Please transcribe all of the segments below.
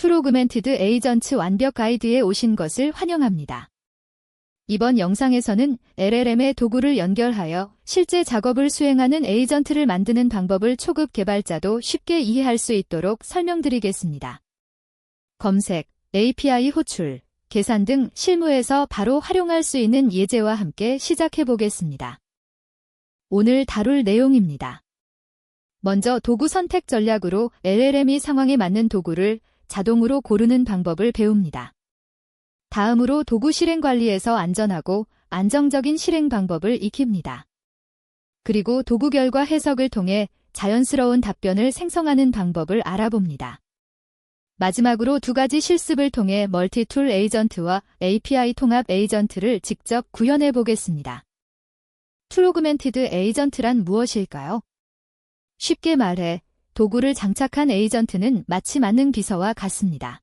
프로그멘티드 에이전트 완벽 가이드에 오신 것을 환영합니다. 이번 영상에서는 LLM의 도구를 연결하여 실제 작업을 수행하는 에이전트를 만드는 방법을 초급 개발자도 쉽게 이해할 수 있도록 설명드리겠습니다. 검색, API 호출, 계산 등 실무에서 바로 활용할 수 있는 예제와 함께 시작해 보겠습니다. 오늘 다룰 내용입니다. 먼저 도구 선택 전략으로 LLM이 상황에 맞는 도구를 자동으로 고르는 방법을 배웁니다. 다음으로 도구 실행 관리에서 안전하고 안정적인 실행 방법을 익힙니다. 그리고 도구 결과 해석을 통해 자연스러운 답변을 생성하는 방법을 알아봅니다. 마지막으로 두 가지 실습을 통해 멀티툴 에이전트와 API 통합 에이전트를 직접 구현해 보겠습니다. 프로그멘티드 에이전트란 무엇일까요? 쉽게 말해 도구를 장착한 에이전트는 마치 만능 비서와 같습니다.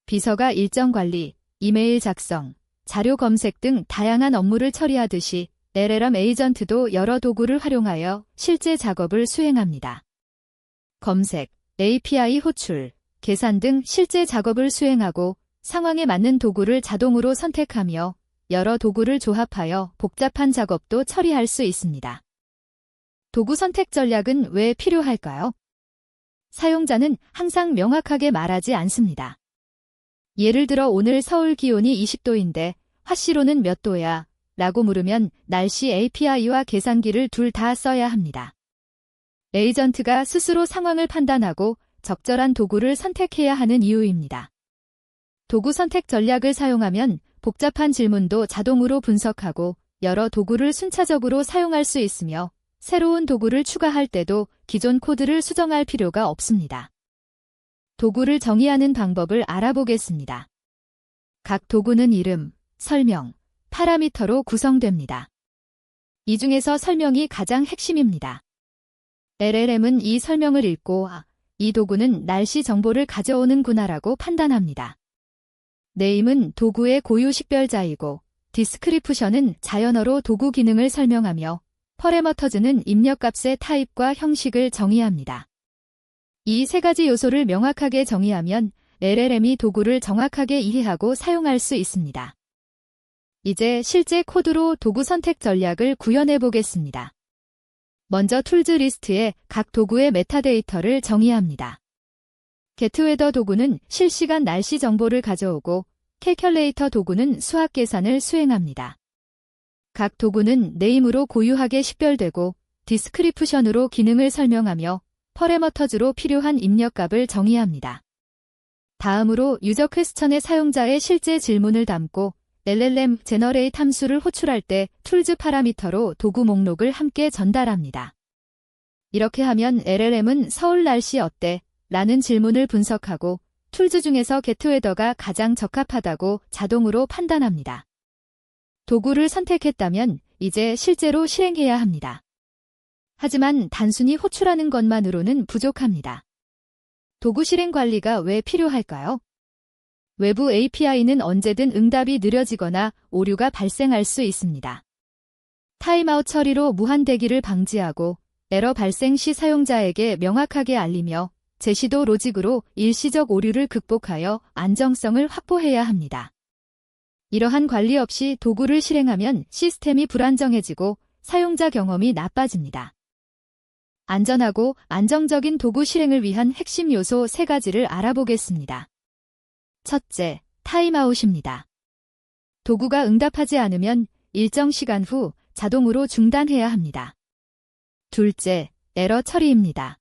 비서가 일정 관리, 이메일 작성, 자료 검색 등 다양한 업무를 처리하듯이 LLM 에이전트도 여러 도구를 활용하여 실제 작업을 수행합니다. 검색, API 호출, 계산 등 실제 작업을 수행하고 상황에 맞는 도구를 자동으로 선택하며 여러 도구를 조합하여 복잡한 작업도 처리할 수 있습니다. 도구 선택 전략은 왜 필요할까요? 사용자는 항상 명확하게 말하지 않습니다. 예를 들어 오늘 서울 기온이 20도인데 화씨로는 몇 도야? 라고 물으면 날씨 API와 계산기를 둘 다 써야 합니다. 에이전트가 스스로 상황을 판단하고 적절한 도구를 선택해야 하는 이유입니다. 도구 선택 전략을 사용하면 복잡한 질문도 자동으로 분석하고 여러 도구를 순차적으로 사용할 수 있으며 새로운 도구를 추가할 때도 기존 코드를 수정할 필요가 없습니다. 도구를 정의하는 방법을 알아보겠습니다. 각 도구는 이름, 설명, 파라미터로 구성됩니다. 이 중에서 설명이 가장 핵심입니다. LLM은 이 설명을 읽고 이 도구는 날씨 정보를 가져오는구나라고 판단합니다. 네임은 도구의 고유 식별자이고 디스크리프션은 자연어로 도구 기능을 설명하며 퍼레머터즈는 입력값의 타입과 형식을 정의합니다. 이 세 가지 요소를 명확하게 정의하면 LLM이 도구를 정확하게 이해하고 사용할 수 있습니다. 이제 실제 코드로 도구 선택 전략을 구현해 보겠습니다. 먼저 툴즈 리스트에 각 도구의 메타데이터를 정의합니다. getWeather 도구는 실시간 날씨 정보를 가져오고 calculator 도구는 수학 계산을 수행합니다. 각 도구는 네임으로 고유하게 식별되고 디스크리프션으로 기능을 설명하며 퍼레머터즈로 필요한 입력값을 정의합니다. 다음으로 유저 퀘스천의 사용자의 실제 질문을 담고 LLM 제너레이트 함수를 호출할 때 툴즈 파라미터로 도구 목록을 함께 전달합니다. 이렇게 하면 LLM은 서울 날씨 어때? 라는 질문을 분석하고 툴즈 중에서 getWeather가 가장 적합하다고 자동으로 판단합니다. 도구를 선택했다면 이제 실제로 실행해야 합니다. 하지만 단순히 호출하는 것만으로는 부족합니다. 도구 실행 관리가 왜 필요할까요? 외부 API는 언제든 응답이 느려지거나 오류가 발생할 수 있습니다. 타임아웃 처리로 무한 대기를 방지하고 에러 발생 시 사용자에게 명확하게 알리며 제시도 로직으로 일시적 오류를 극복하여 안정성을 확보해야 합니다. 이러한 관리 없이 도구를 실행하면 시스템이 불안정해지고 사용자 경험이 나빠집니다. 안전하고 안정적인 도구 실행을 위한 핵심 요소 3가지를 알아보겠습니다. 첫째, 타임아웃입니다. 도구가 응답하지 않으면 일정 시간 후 자동으로 중단해야 합니다. 둘째, 에러 처리입니다.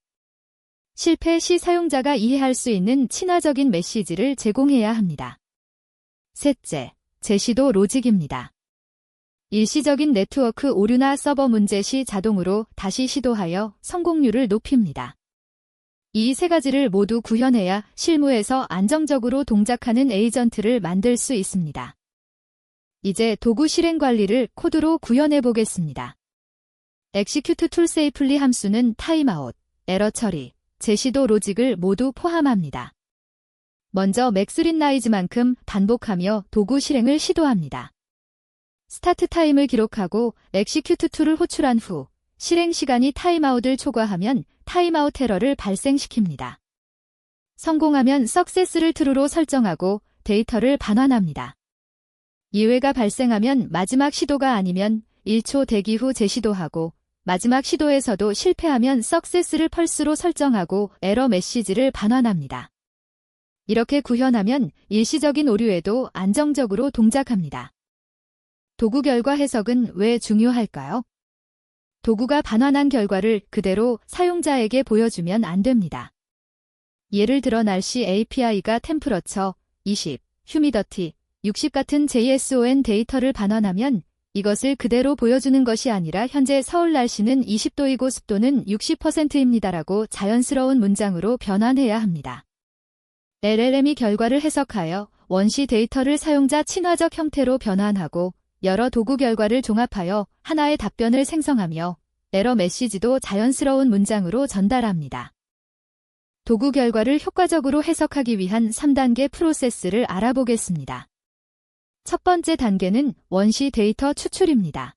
실패 시 사용자가 이해할 수 있는 친화적인 메시지를 제공해야 합니다. 셋째, 제시도 로직입니다. 일시적인 네트워크 오류나 서버 문제 시 자동으로 다시 시도하여 성공률을 높입니다. 이 3가지를 모두 구현해야 실무에서 안정적으로 동작하는 에이전트를 만들 수 있습니다. 이제 도구 실행 관리를 코드로 구현해 보겠습니다. execute tool safely 함수는 타임아웃, 에러 처리, 제시도 로직을 모두 포함합니다. 먼저 맥스린라이즈만큼 반복하며 도구 실행을 시도합니다. 스타트 타임을 기록하고 execute tool을 호출한 후 실행 시간이 타임아웃을 초과하면 타임아웃 에러를 발생시킵니다. 성공하면 석세스를 true로 설정하고 데이터를 반환합니다. 예외가 발생하면 마지막 시도가 아니면 1초 대기 후 재시도하고 마지막 시도에서도 실패하면 석세스를 false로 설정하고 에러 메시지를 반환합니다. 이렇게 구현하면 일시적인 오류에도 안정적으로 동작합니다. 도구 결과 해석은 왜 중요할까요? 도구가 반환한 결과를 그대로 사용자에게 보여주면 안 됩니다. 예를 들어 날씨 API가 템프러처 20, 휴미더티 60 같은 JSON 데이터를 반환하면 이것을 그대로 보여주는 것이 아니라 현재 서울 날씨는 20도이고 습도는 60%입니다라고 자연스러운 문장으로 변환해야 합니다. LLM이 결과를 해석하여 원시 데이터를 사용자 친화적 형태로 변환하고 여러 도구 결과를 종합하여 하나의 답변을 생성하며 에러 메시지도 자연스러운 문장으로 전달합니다. 도구 결과를 효과적으로 해석하기 위한 3단계 프로세스를 알아보겠습니다. 첫 번째 단계는 원시 데이터 추출입니다.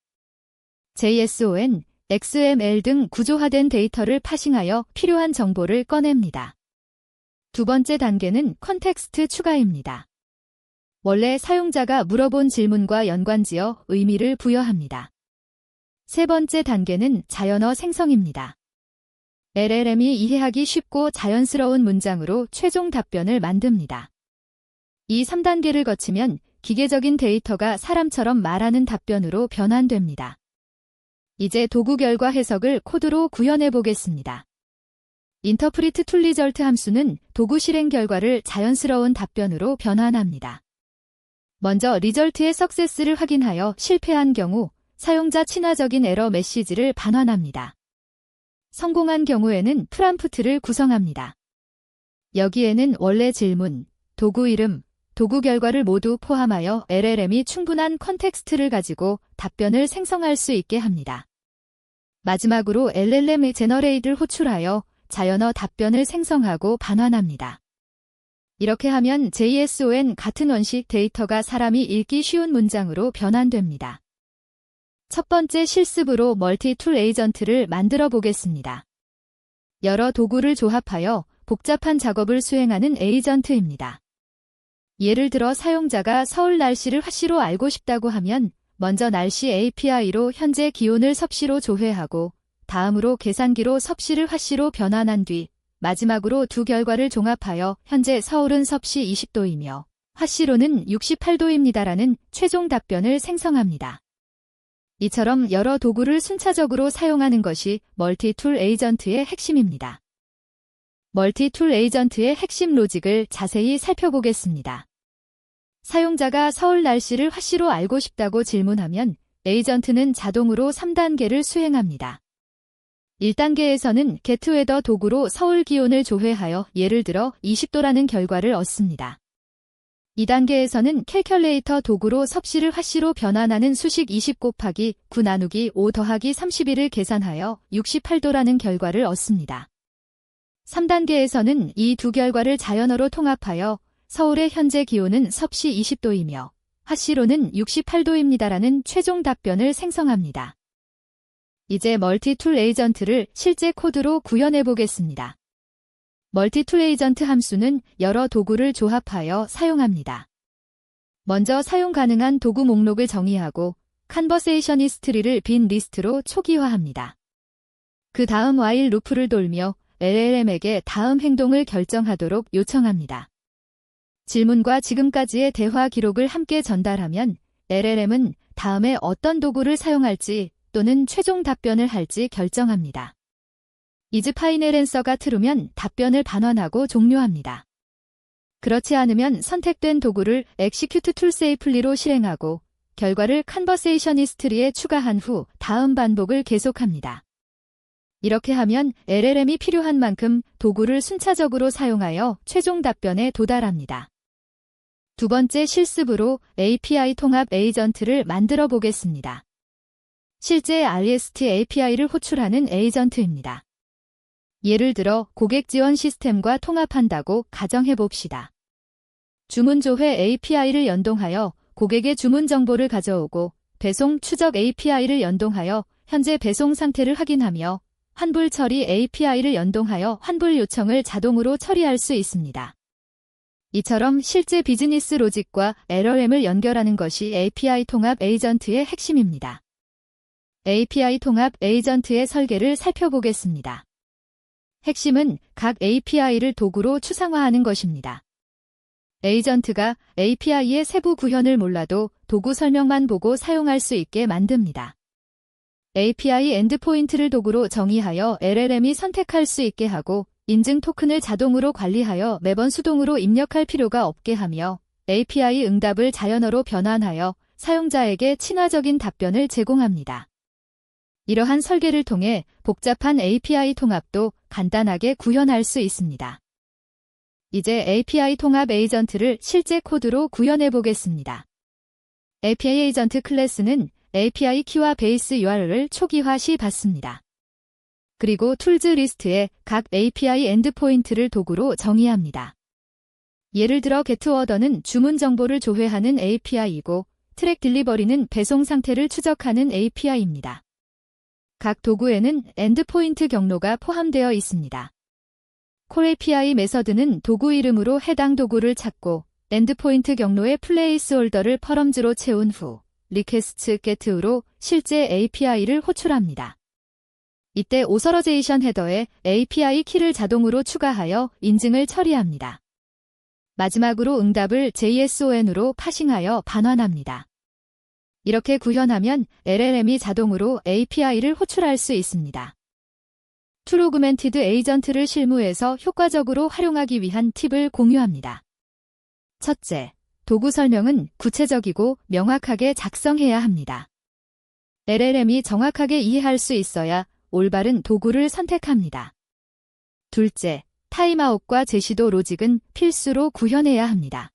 JSON, XML 등 구조화된 데이터를 파싱하여 필요한 정보를 꺼냅니다. 두 번째 단계는 컨텍스트 추가입니다. 원래 사용자가 물어본 질문과 연관지어 의미를 부여합니다. 세 번째 단계는 자연어 생성입니다. LLM이 이해하기 쉽고 자연스러운 문장으로 최종 답변을 만듭니다. 이 3단계를 거치면 기계적인 데이터가 사람처럼 말하는 답변으로 변환됩니다. 이제 도구 결과 해석을 코드로 구현해 보겠습니다. 인터프리트 툴 리절트 함수는 도구 실행 결과를 자연스러운 답변으로 변환합니다. 먼저 리절트의 석세스를 확인하여 실패한 경우 사용자 친화적인 에러 메시지를 반환합니다. 성공한 경우에는 프람프트를 구성합니다. 여기에는 원래 질문, 도구 이름, 도구 결과를 모두 포함하여 LLM이 충분한 컨텍스트를 가지고 답변을 생성할 수 있게 합니다. 마지막으로 LLM 제너레이트를 호출하여 자연어 답변을 생성하고 반환합니다. 이렇게 하면 JSON 같은 원식 데이터가 사람이 읽기 쉬운 문장으로 변환됩니다. 첫 번째 실습으로 멀티툴 에이전트를 만들어 보겠습니다. 여러 도구를 조합하여 복잡한 작업을 수행하는 에이전트입니다. 예를 들어 사용자가 서울 날씨를 화씨로 알고 싶다고 하면 먼저 날씨 API로 현재 기온을 섭씨로 조회하고 다음으로 계산기로 섭씨를 화씨로 변환한 뒤 마지막으로 두 결과를 종합하여 현재 서울은 섭씨 20도이며 화씨로는 68도입니다라는 최종 답변을 생성합니다. 이처럼 여러 도구를 순차적으로 사용하는 것이 멀티툴 에이전트의 핵심입니다. 멀티툴 에이전트의 핵심 로직을 자세히 살펴보겠습니다. 사용자가 서울 날씨를 화씨로 알고 싶다고 질문하면 에이전트는 자동으로 3단계를 수행합니다. 1단계에서는 getWeather 도구로 서울 기온을 조회하여 예를 들어 20도라는 결과를 얻습니다. 2단계에서는 calculator 도구로 섭씨를 화씨로 변환하는 수식 20 곱하기 9 나누기 5 더하기 31을 계산하여 68도라는 결과를 얻습니다. 3단계에서는 이 두 결과를 자연어로 통합하여 서울의 현재 기온은 섭씨 20도이며 화씨로는 68도입니다라는 최종 답변을 생성합니다. 이제 멀티툴 에이전트를 실제 코드로 구현해 보겠습니다. 멀티툴 에이전트 함수는 여러 도구를 조합하여 사용합니다. 먼저 사용 가능한 도구 목록을 정의하고 컨버세이션 히스토리를 빈 리스트로 초기화합니다. 그 다음 while 루프를 돌며 LLM에게 다음 행동을 결정하도록 요청합니다. 질문과 지금까지의 대화 기록을 함께 전달하면 LLM은 다음에 어떤 도구를 사용할지 또는 최종 답변을 할지 결정합니다. is final answer가 true면 답변을 반환하고 종료합니다. 그렇지 않으면 선택된 도구를 execute tool safely로 실행하고 결과를 conversation history에 추가한 후 다음 반복을 계속합니다. 이렇게 하면 LLM이 필요한 만큼 도구를 순차적으로 사용하여 최종 답변에 도달합니다. 두 번째 실습으로 API 통합 에이전트를 만들어 보겠습니다. 실제 REST API를 호출하는 에이전트입니다. 예를 들어 고객 지원 시스템과 통합한다고 가정해 봅시다. 주문 조회 API를 연동하여 고객의 주문 정보를 가져오고 배송 추적 API를 연동하여 현재 배송 상태를 확인하며 환불 처리 API를 연동하여 환불 요청을 자동으로 처리할 수 있습니다. 이처럼 실제 비즈니스 로직과 LLM을 연결하는 것이 API 통합 에이전트의 핵심입니다. API 통합 에이전트의 설계를 살펴보겠습니다. 핵심은 각 API를 도구로 추상화하는 것입니다. 에이전트가 API의 세부 구현을 몰라도 도구 설명만 보고 사용할 수 있게 만듭니다. API 엔드포인트를 도구로 정의하여 LLM이 선택할 수 있게 하고 인증 토큰을 자동으로 관리하여 매번 수동으로 입력할 필요가 없게 하며 API 응답을 자연어로 변환하여 사용자에게 친화적인 답변을 제공합니다. 이러한 설계를 통해 복잡한 API 통합도 간단하게 구현할 수 있습니다. 이제 API 통합 에이전트를 실제 코드로 구현해 보겠습니다. API 에이전트 클래스는 API 키와 베이스 URL을 초기화 시 받습니다. 그리고 툴즈 리스트에 각 API 엔드포인트를 도구로 정의합니다. 예를 들어 getOrder는 주문 정보를 조회하는 API이고 트랙 딜리버리는 배송 상태를 추적하는 API입니다. 각 도구에는 엔드포인트 경로가 포함되어 있습니다. 콜 API 메서드는 도구 이름으로 해당 도구를 찾고 엔드포인트 경로의 플레이스홀더를 퍼럼즈로 채운 후 request get으로 실제 API를 호출합니다. 이때 오서러제이션 헤더에 API 키를 자동으로 추가하여 인증을 처리합니다. 마지막으로 응답을 JSON으로 파싱하여 반환합니다. 이렇게 구현하면 LLM이 자동으로 API를 호출할 수 있습니다. 툴 오그멘티드 에이전트를 실무에서 효과적으로 활용하기 위한 팁을 공유합니다. 첫째, 도구 설명은 구체적이고 명확하게 작성해야 합니다. LLM이 정확하게 이해할 수 있어야 올바른 도구를 선택합니다. 둘째, 타임아웃과 제시도 로직은 필수로 구현해야 합니다.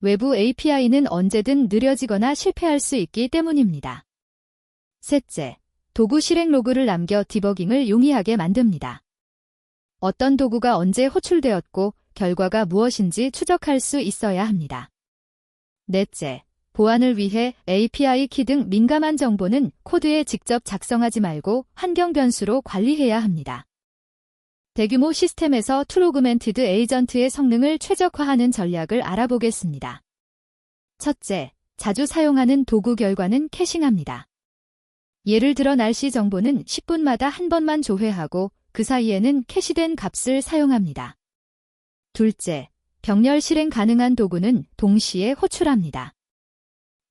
외부 API는 언제든 느려지거나 실패할 수 있기 때문입니다. 셋째, 도구 실행 로그를 남겨 디버깅을 용이하게 만듭니다. 어떤 도구가 언제 호출되었고 결과가 무엇인지 추적할 수 있어야 합니다. 넷째, 보안을 위해 API 키 등 민감한 정보는 코드에 직접 작성하지 말고 환경 변수로 관리해야 합니다. 대규모 시스템에서 툴 오그멘티드 에이전트의 성능을 최적화하는 전략을 알아보겠습니다. 첫째, 자주 사용하는 도구 결과는 캐싱합니다. 예를 들어 날씨 정보는 10분마다 한 번만 조회하고 그 사이에는 캐시된 값을 사용합니다. 둘째, 병렬 실행 가능한 도구는 동시에 호출합니다.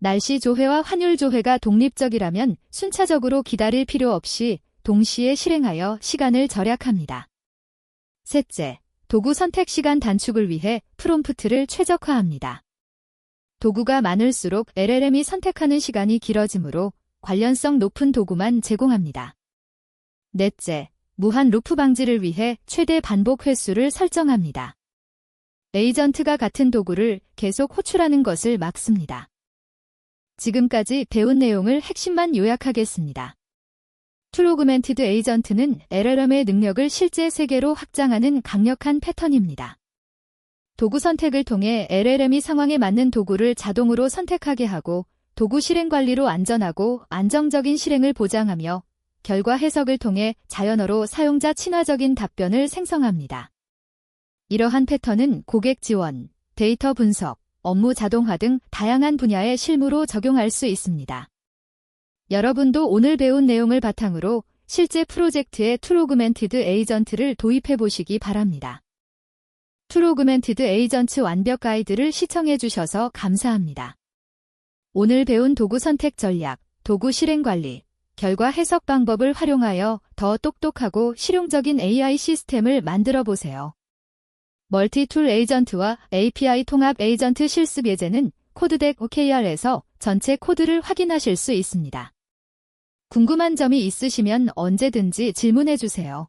날씨 조회와 환율 조회가 독립적이라면 순차적으로 기다릴 필요 없이 동시에 실행하여 시간을 절약합니다. 셋째, 도구 선택 시간 단축을 위해 프롬프트를 최적화합니다. 도구가 많을수록 LLM이 선택하는 시간이 길어지므로 관련성 높은 도구만 제공합니다. 넷째, 무한 루프 방지를 위해 최대 반복 횟수를 설정합니다. 에이전트가 같은 도구를 계속 호출하는 것을 막습니다. 지금까지 배운 내용을 핵심만 요약하겠습니다. 툴 오그멘티드 에이전트는 LLM의 능력을 실제 세계로 확장하는 강력한 패턴입니다. 도구 선택을 통해 LLM이 상황에 맞는 도구를 자동으로 선택하게 하고 도구 실행 관리로 안전하고 안정적인 실행을 보장하며 결과 해석을 통해 자연어로 사용자 친화적인 답변을 생성합니다. 이러한 패턴은 고객 지원, 데이터 분석, 업무 자동화 등 다양한 분야의 실무로 적용할 수 있습니다. 여러분도 오늘 배운 내용을 바탕으로 실제 프로젝트에 툴 오그멘티드 에이전트를 도입해 보시기 바랍니다. 툴 오그멘티드 에이전트 완벽 가이드를 시청해 주셔서 감사합니다. 오늘 배운 도구 선택 전략, 도구 실행 관리, 결과 해석 방법을 활용하여 더 똑똑하고 실용적인 AI 시스템을 만들어 보세요. 멀티툴 에이전트와 API 통합 에이전트 실습 예제는 코드덱 OKR에서 전체 코드를 확인하실 수 있습니다. 궁금한 점이 있으시면 언제든지 질문해 주세요.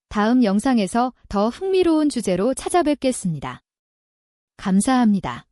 다음 영상에서 더 흥미로운 주제로 찾아뵙겠습니다. 감사합니다.